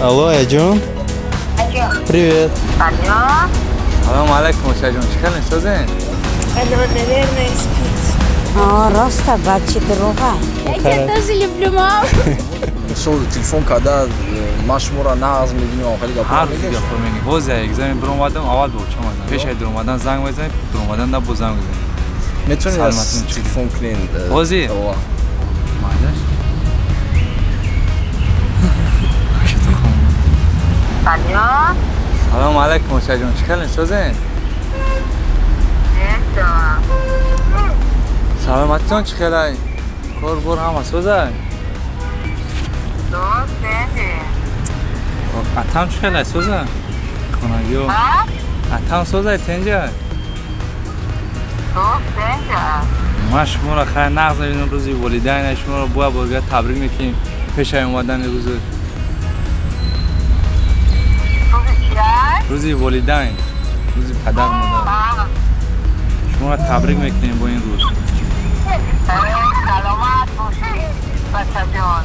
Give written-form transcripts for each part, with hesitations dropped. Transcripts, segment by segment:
Алло, Айджон? Привет. Алло. Салам алейкум, Шайджон. Чикалин, что за? Алло, наверное, спит. Роста бачи друга. Я тебя тоже люблю, мам. сол телефон када машмура нағз мебинем хали Har rozi gapir menga. Hozir egzamin bir omadim, avval bir o'cham omadim. 5 oydir omadan zang bozang, bir omadan da bu zang bozang. метони Саломатин телефон кунен Hozir. Maydash. Алло. Salom alaykum, Shayjon. Chikалin, что за? Это. Salomatjon chiqalay. Ko'r bor hamma so'zay. Что это? Atam chiqalay so'zay. Konaga. А? Atam so'zay tenja. Что это? Mashmura khay nag'z bibinam ro'zi volidayn shmura buya borga tabrik mekim. Peshay omadan ro'zi. Что за чай? Ro'zi volidayn. Ro'zi padar modar. А. Shmura tabrik mekim bu in ro'z. Саламат буши, пацаджон.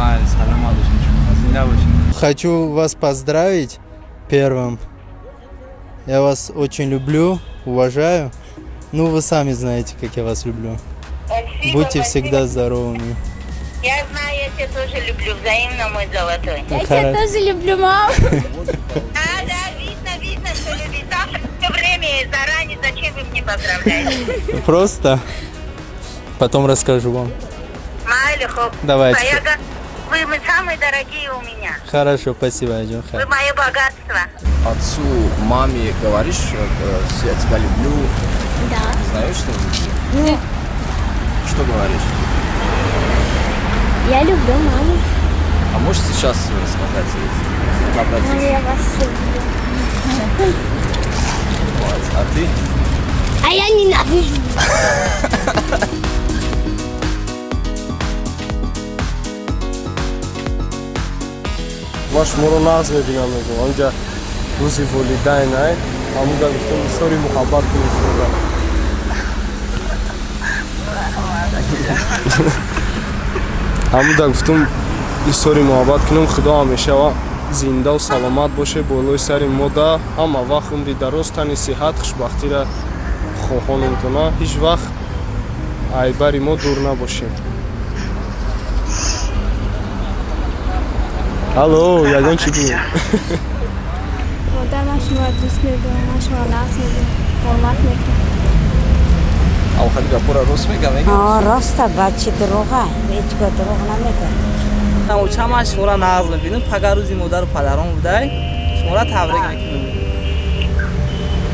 Ay, salomat bo'lsin shmura. Zinda bo'lsin. Хочу вас поздравить первым. Я вас очень люблю, уважаю. Ну, вы сами знаете, как я вас люблю. Спасибо, Будьте спасибо. всегда здоровыми. Я знаю, я тебя тоже люблю, взаимно, мой золотой. Я тебя тоже люблю, мам. Да, видно, что любит. Так, все время заранее, зачем вы мне поздравляете? Просто потом расскажу вам. Майлихов. Давайте. Вы самые дорогие у меня. Хорошо, спасибо, Айджон. Вы мое богатство. отцу маме говоришь я тебя люблю Да. знаешь что Нет. что говоришь Я люблю маму. а можешь сейчас рассказать Я вас люблю. а ты А я ненавижу. машмуро нағз мебинам мегум онҷа рӯзи волидайн ай ҳамуда гуфтам истори муҳаббат кунисода ҳамуда гуфтам истори муҳаббат кунам худо ҳамешава зиндаву саломат боше болои сари мода ҳама вақт умри дароз тани сиҳат хушбахтира хоҳонумтона ҳеҷ вақт айбари мо дур набошем алло ягон чӣ буд مادرم شما دوست ندارم من شما نقص ندارم حرمت میکنم آخری گپورا راست میگم роста бачи друга. Ҳеҷ дурӯғ намегӯям. Чамаш шуморо нағз мебинем. Пагар рӯзи модару падарон будай. Шуморо табрик мекунем.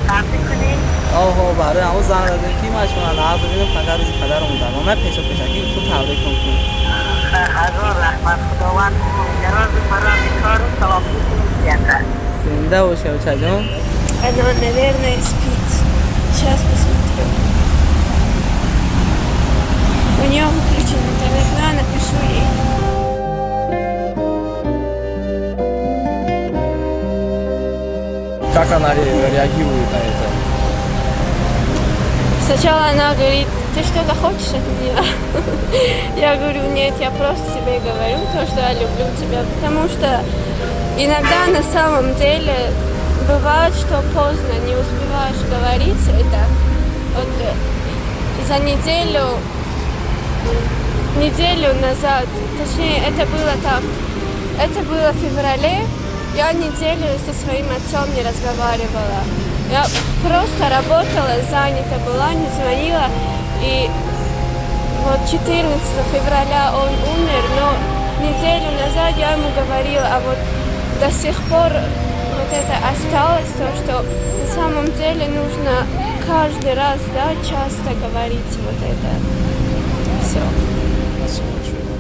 Табрик кунем. Оҳо, барои ҳамон занг додем ки ман шуморо нағз мебинем. Пагар рӯзи падарон будай. Ман пешакӣ ту табрик мекунем. Ҳазор раҳмат худованд дарози барои кору саломатӣ кунем. Зинда бош овчаҷон. Она, наверное, спит. Сейчас посмотрю. У нее выключен интернет, но я напишу ей. как она реагирует на это Сначала она говорит, ты что-то хочешь от меня? Я говорю, нет, я просто тебе говорю то, что я люблю тебя, потому что иногда на самом деле бывает, что поздно не успеваешь говорить это. Вот за неделю назад, точнее, это было так. Это было в феврале. Я неделю со своим отцом не разговаривала. Я просто работала, занята была, не звонила. И вот 14 февраля он умер, но неделю назад я ему говорила, а вот до сих пор вот это осталось, то, что на самом деле нужно каждый раз, да, часто говорить вот это. Все. Спасибо большое.